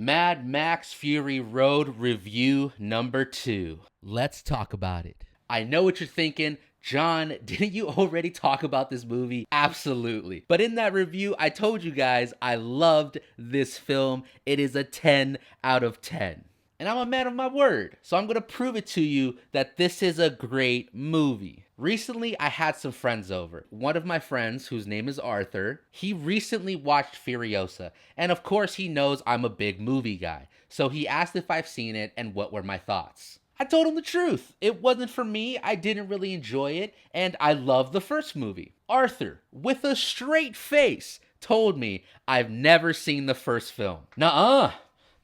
Mad Max Fury Road review number 2. Let's talk about it. I know what you're thinking. John, didn't you already talk about this movie? Absolutely. But in that review, I told you guys I loved this film. It is a 10 out of 10. And I'm a man of my word, so I'm going to prove it to you that this is a great movie. Recently, I had some friends over. One of my friends, whose name is Arthur, he recently watched Furiosa, and of course he knows I'm a big movie guy, so he asked if I've seen it and what were my thoughts. I told him the truth. It wasn't for me, I didn't really enjoy it, and I loved the first movie. Arthur, with a straight face, told me I've never seen the first film. Nuh-uh.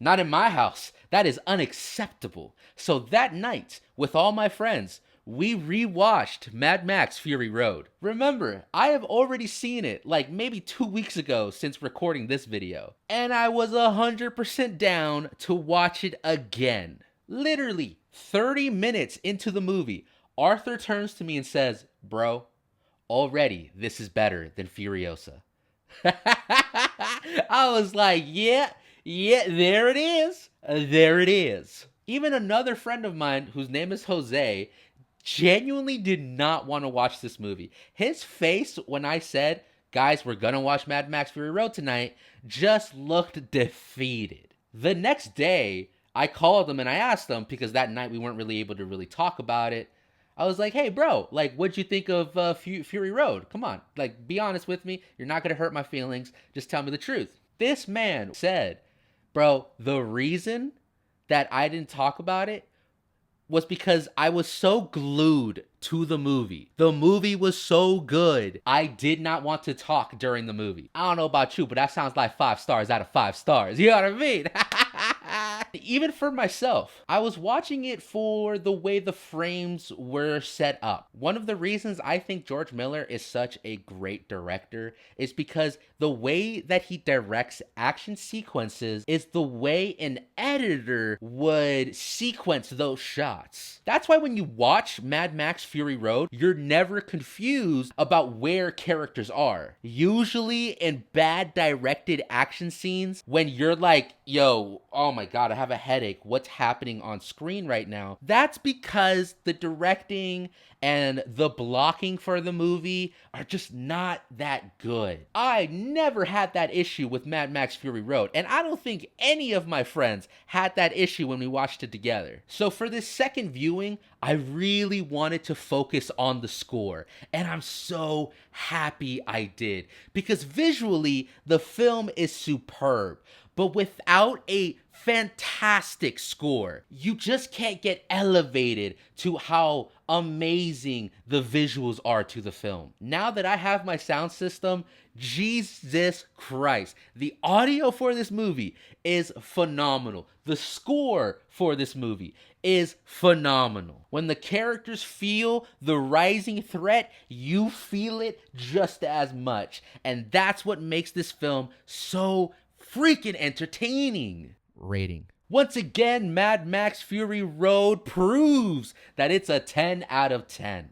Not in my house. That is unacceptable. So that night, with all my friends, we rewatched Mad Max Fury Road. Remember, I have already seen it like maybe 2 weeks ago since recording this video. And I was 100% down to watch it again. Literally 30 minutes into the movie, Arthur turns to me and says, "Bro, already this is better than Furiosa." I was like, yeah, there it is. There it is. Even another friend of mine, whose name is Jose, genuinely did not want to watch this movie. His face when I said, "Guys, we're gonna watch Mad Max Fury Road tonight," just looked defeated. The next day, I called him and I asked him, because that night we weren't really able to really talk about it. I was like, "Hey, bro, like, what'd you think of Fury Road? Come on, like, be honest with me. You're not gonna hurt my feelings. Just tell me the truth." This man said, "Bro, the reason that I didn't talk about it was because I was so glued to the movie. The movie was so good. I did not want to talk during the movie." I don't know about you, but that sounds like 5 stars out of 5 stars. You know what I mean? Even for myself, I was watching it for the way the frames were set up. One of the reasons I think George Miller is such a great director is because the way that he directs action sequences is the way an editor would sequence those shots. That's why when you watch Mad Max Fury Road, you're never confused about where characters are. Usually in bad directed action scenes, when you're like, "Yo, oh my god, I have a headache. What's happening on screen right now?" That's because the directing and the blocking for the movie are just not that good. I never had that issue with Mad Max Fury Road, and I don't think any of my friends had that issue when we watched it together. So for this second viewing, I really wanted to focus on the score, and I'm so happy I did, because visually, the film is superb. But without a fantastic score, you just can't get elevated to how amazing the visuals are to the film. Now that I have my sound system, Jesus Christ, the audio for this movie is phenomenal. The score for this movie is phenomenal. When the characters feel the rising threat, you feel it just as much. And that's what makes this film so freaking entertaining. Rating. Once again, Mad Max Fury Road proves that it's a 10 out of 10.